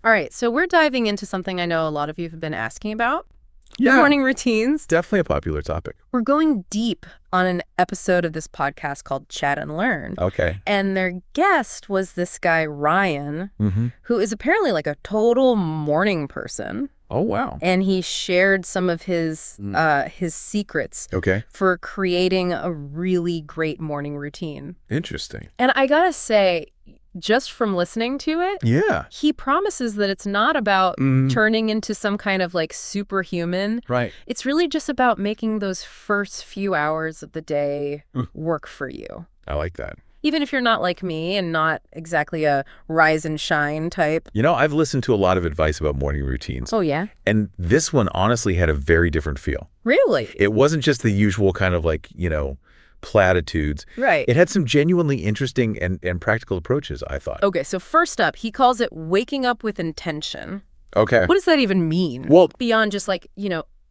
All right, so we're diving into something I know a lot of you have been asking about. Yeah. Morning routines. Definitely a popular topic. We're going deep on an episode of this podcast called Chat and Learn. Okay. And their guest was this guy, Ryan, Mm-hmm. who is apparently like a total morning person. Oh, wow. And he shared some of his secrets Okay. for creating a really great morning routine. Interesting. And I gotta say, just from listening to it, Yeah. he promises that it's not about turning into some kind of like superhuman. Right. It's really just about making those first few hours of the day work for you. I like that. Even if you're not like me and not exactly a rise and shine type. You know, I've listened to a lot of advice about morning routines. Oh, yeah? And this one honestly had a very different feel. Really? It wasn't just the usual kind of like, platitudes. Right. It had some genuinely interesting and practical approaches, I thought. Okay, so first up, he calls it waking up with intention. Okay. What does that even mean? Well, beyond just like,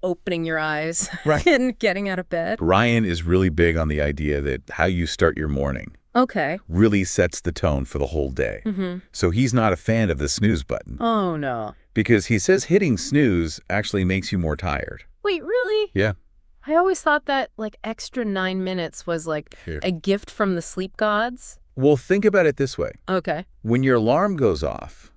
opening your eyes right. and getting out of bed. Ryan is really big on the idea that how you start your morning Okay. really sets the tone for the whole day. Mm-hmm. So he's not a fan of the snooze button. Oh, no. Because he says hitting snooze actually makes you more tired. Wait, really? Yeah. I always thought that like extra 9 minutes was like a gift from the sleep gods. Well, think about it this way. Okay. When your alarm goes off,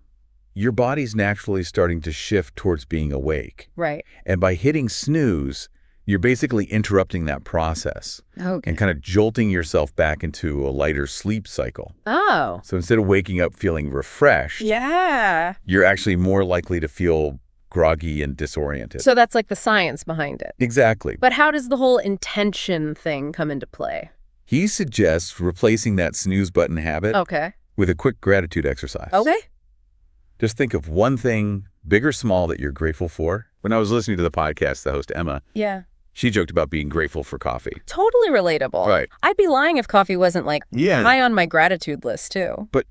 your body's naturally starting to shift towards being awake. Right. And by hitting snooze, you're basically interrupting that process Okay. and kind of jolting yourself back into a lighter sleep cycle. Oh. So instead of waking up feeling refreshed, Yeah. you're actually more likely to feel groggy and disoriented. So that's like the science behind it. Exactly. But how does the whole intention thing come into play? He suggests replacing that snooze button habit Okay. with a quick gratitude exercise. Okay. Just think of one thing, big or small, that you're grateful for. When I was listening to the podcast, the host, Emma, Yeah. she joked about being grateful for coffee. Totally relatable. Right. I'd be lying if coffee wasn't like high on my gratitude list too. But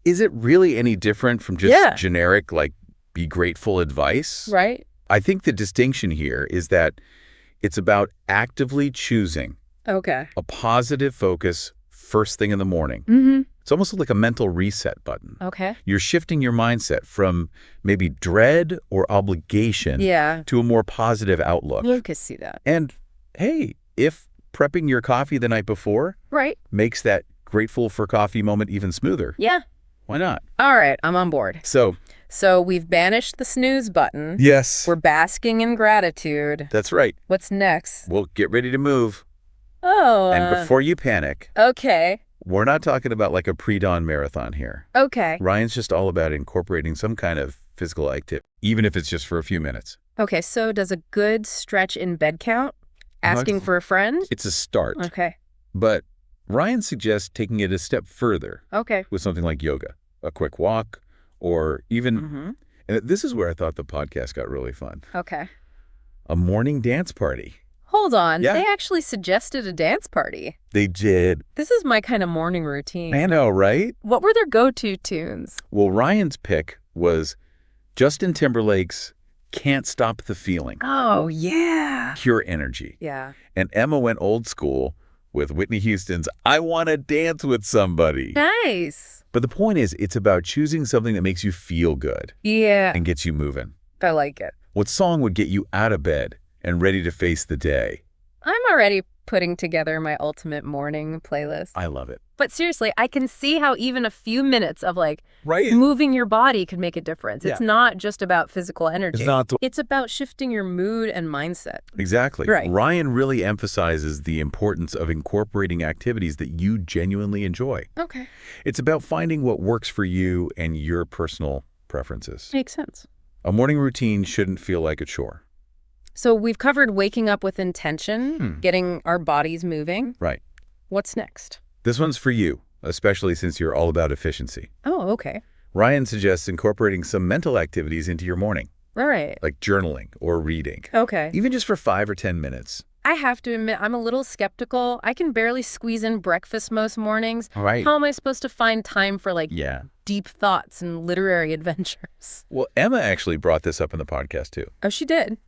is it really any different from just generic, like, be grateful advice? Right. I think the distinction here is that it's about actively choosing Okay. a positive focus first thing in the morning. Mm-hmm. It's almost like a mental reset button. Okay. You're shifting your mindset from maybe dread or obligation to a more positive outlook. You can see that. And hey, if prepping your coffee the night before makes that grateful for coffee moment even smoother, Yeah. why not? All right. I'm on board. So we've banished the snooze button. yes, We're basking in gratitude. that's right. What's next? Well, get ready to move. Oh. And before you panic, Okay. we're not talking about like a pre-dawn marathon here. Okay. Ryan's just all about incorporating some kind of physical activity, even if it's just for a few minutes. Okay. So does a good stretch in bed count? Asking for a friend? It's a start. Okay. But Ryan suggests taking it a step further Okay. with something like yoga, a quick walk, or even, and this is where I thought the podcast got really fun, Okay. a morning dance party. Hold on. Yeah. They actually suggested a dance party. They did. This is my kind of morning routine. I know, right? What were their go-to tunes? Well, Ryan's pick was Justin Timberlake's Can't Stop the Feeling. Oh, yeah. Pure energy. Yeah. And Emma went old school with Whitney Houston's I Want to Dance with Somebody. Nice. But the point is, it's about choosing something that makes you feel good Yeah. and gets you moving. I like it. What song would get you out of bed and ready to face the day? I'm already putting together my ultimate morning playlist. I love it. But seriously, I can see how even a few minutes of like Right. moving your body could make a difference. Yeah. It's not just about physical energy. It's not. It's about shifting your mood and mindset. Exactly. Right. Ryan really emphasizes the importance of incorporating activities that you genuinely enjoy. Okay. It's about finding what works for you and your personal preferences. Makes sense. A morning routine shouldn't feel like a chore. So we've covered waking up with intention, getting our bodies moving. Right. What's next? This one's for you, especially since you're all about efficiency. Oh, okay. Ryan suggests incorporating some mental activities into your morning, All right. like journaling or reading, Okay. even just for 5 or 10 minutes. I have to admit, I'm a little skeptical. I can barely squeeze in breakfast most mornings. All right. How am I supposed to find time for like Yeah. deep thoughts and literary adventures? Well, Emma actually brought this up in the podcast too. Oh, she did.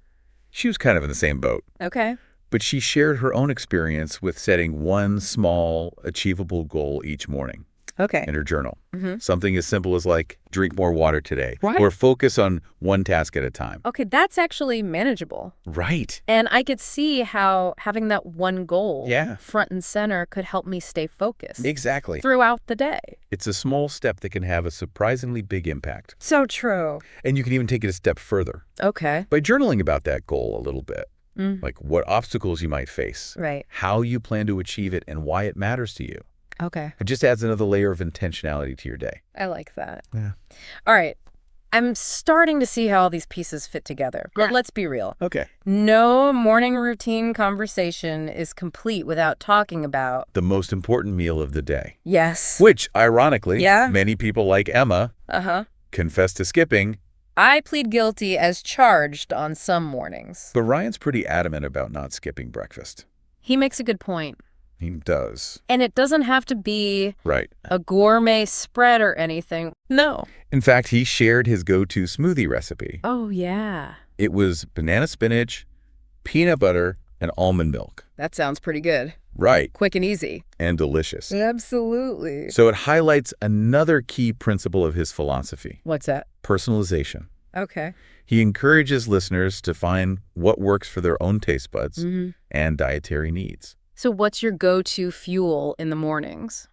She was kind of in the same boat, Okay. but she shared her own experience with setting one small, achievable goal each morning. in her journal. Something as simple as like, drink more water today. Or focus on one task at a time. Okay, that's actually manageable. Right. And I could see how having that one goal front and center could help me stay focused. Exactly. Throughout the day. It's a small step that can have a surprisingly big impact. So true. And you can even take it a step further. Okay. By journaling about that goal a little bit. Like what obstacles you might face. Right. How you plan to achieve it and why it matters to you. Okay. It just adds another layer of intentionality to your day. I like that. Yeah. All right. I'm starting to see how all these pieces fit together. But let's be real. Okay. No morning routine conversation is complete without talking about the most important meal of the day. Yes. Which, ironically, many people like Emma confess to skipping. I plead guilty as charged on some mornings. But Ryan's pretty adamant about not skipping breakfast. He makes a good point. He does. And it doesn't have to be a gourmet spread or anything. No. In fact, he shared his go-to smoothie recipe. Oh, yeah. It was banana spinach, peanut butter, and almond milk. That sounds pretty good. Right. Quick and easy. And delicious. Absolutely. So it highlights another key principle of his philosophy. What's that? Personalization. Okay. He encourages listeners to find what works for their own taste buds and dietary needs. So what's your go-to fuel in the mornings?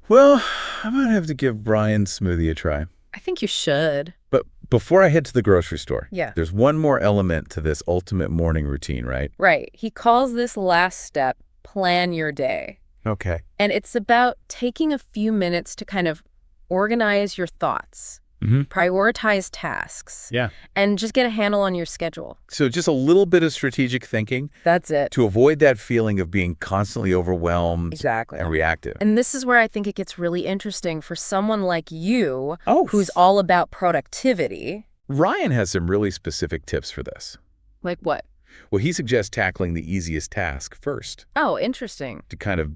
Well, I might have to give Brian's smoothie a try. I think you should. But before I head to the grocery store, yeah, there's one more element to this ultimate morning routine, right? Right. He calls this last step, plan your day. Okay. And it's about taking a few minutes to kind of organize your thoughts, prioritize tasks, and just get a handle on your schedule. So just a little bit of strategic thinking. That's it. To avoid that feeling of being constantly overwhelmed and reactive. And this is where I think it gets really interesting for someone like you who's all about productivity. Ryan has some really specific tips for this. Like what? Well, he suggests tackling the easiest task first. Oh, interesting. To kind of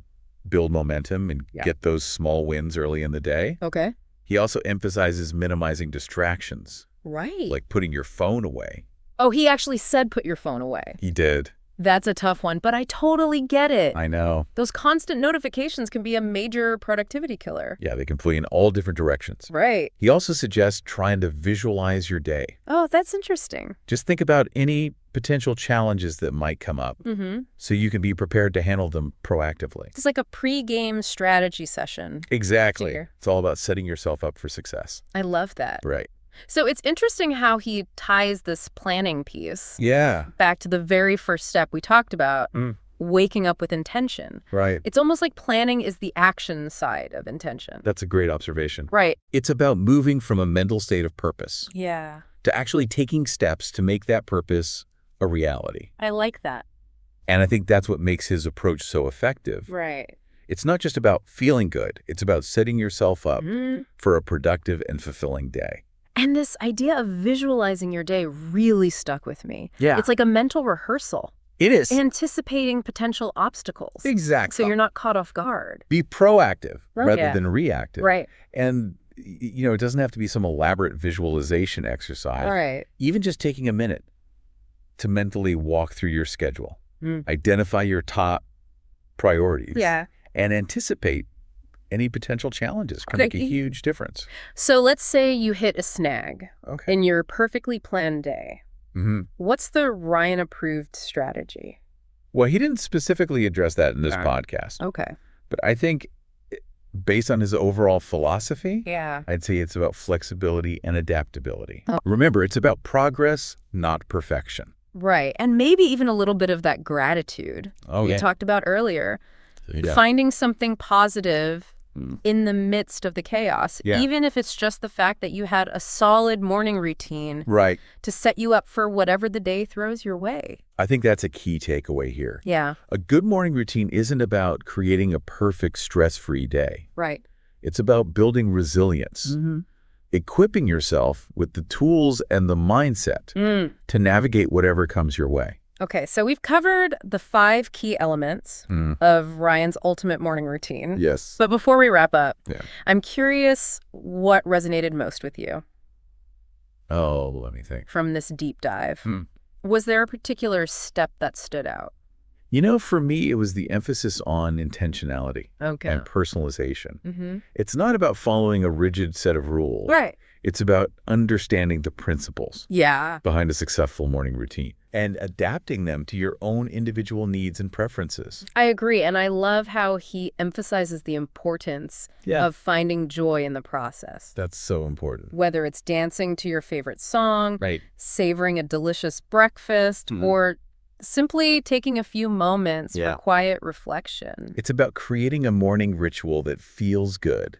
build momentum and get those small wins early in the day. Okay. He also emphasizes minimizing distractions. Right. Like putting your phone away. Oh, he actually said put your phone away. He did. That's a tough one, but I totally get it. I know. Those constant notifications can be a major productivity killer. Yeah, they can flee in all different directions. Right. He also suggests trying to visualize your day. Oh, that's interesting. Just think about any potential challenges that might come up so you can be prepared to handle them proactively. It's like a pre-game strategy session. Exactly. It's all about setting yourself up for success. I love that. Right. So it's interesting how he ties this planning piece back to the very first step we talked about, waking up with intention. Right. It's almost like planning is the action side of intention. That's a great observation. Right. It's about moving from a mental state of purpose to actually taking steps to make that purpose a reality. I like that. And I think that's what makes his approach so effective. Right. It's not just about feeling good. It's about setting yourself up for a productive and fulfilling day. And this idea of visualizing your day really stuck with me. Yeah. It's like a mental rehearsal. It is. Anticipating potential obstacles. Exactly. So you're not caught off guard. Be proactive rather than reactive. Right. And, you know, it doesn't have to be some elaborate visualization exercise. Right. Even just taking a minute to mentally walk through your schedule, identify your top priorities, and anticipate any potential challenges can make a huge difference. So let's say you hit a snag in your perfectly planned day. What's the Ryan-approved strategy? Well, he didn't specifically address that in this podcast. Okay. But I think based on his overall philosophy, I'd say it's about flexibility and adaptability. Remember, it's about progress, not perfection. Right. And maybe even a little bit of that gratitude we talked about earlier. Finding something positive in the midst of the chaos, even if it's just the fact that you had a solid morning routine to set you up for whatever the day throws your way. I think that's a key takeaway here. Yeah. A good morning routine isn't about creating a perfect stress-free day. Right. It's about building resilience, equipping yourself with the tools and the mindset to navigate whatever comes your way. Okay, so we've covered the 5 key elements of Ryan's ultimate morning routine. Yes. But before we wrap up, I'm curious what resonated most with you. Oh, let me think. From this deep dive. Was there a particular step that stood out? For me, it was the emphasis on intentionality and personalization. It's not about following a rigid set of rules. Right. It's about understanding the principles behind a successful morning routine and adapting them to your own individual needs and preferences. I agree, and I love how he emphasizes the importance of finding joy in the process. That's so important. Whether it's dancing to your favorite song, savoring a delicious breakfast, or simply taking a few moments for quiet reflection. It's about creating a morning ritual that feels good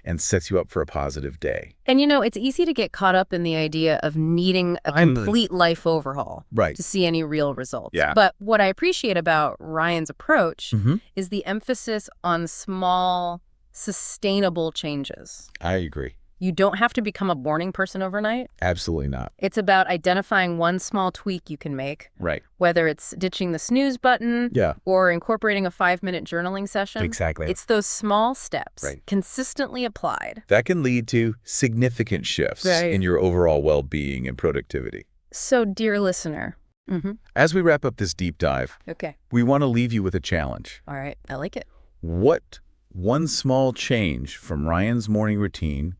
and sets you up for a positive day. And it's easy to get caught up in the idea of needing a complete life overhaul to see any real results. But what I appreciate about Ryan's approach is the emphasis on small, sustainable changes. I agree. You don't have to become a morning person overnight. Absolutely not. It's about identifying one small tweak you can make. Right. Whether it's ditching the snooze button or incorporating a 5-minute journaling session. Exactly. It's those small steps consistently applied that can lead to significant shifts in your overall well-being and productivity. So, dear listener. As we wrap up this deep dive, we want to leave you with a challenge. All right. I like it. What one small change from Ryan's morning routine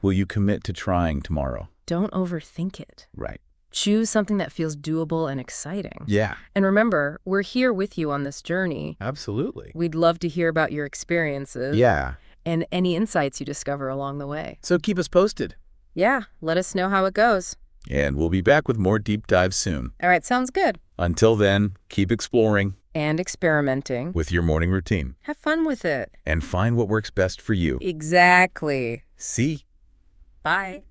will you commit to trying tomorrow? Don't overthink it. Right. Choose something that feels doable and exciting. Yeah. And remember, we're here with you on this journey. Absolutely. We'd love to hear about your experiences. Yeah. And any insights you discover along the way. So keep us posted. Yeah. Let us know how it goes. And we'll be back with more deep dives soon. All right. Sounds good. Until then, keep exploring. And experimenting. With your morning routine. Have fun with it. And find what works best for you. Exactly. See? Bye.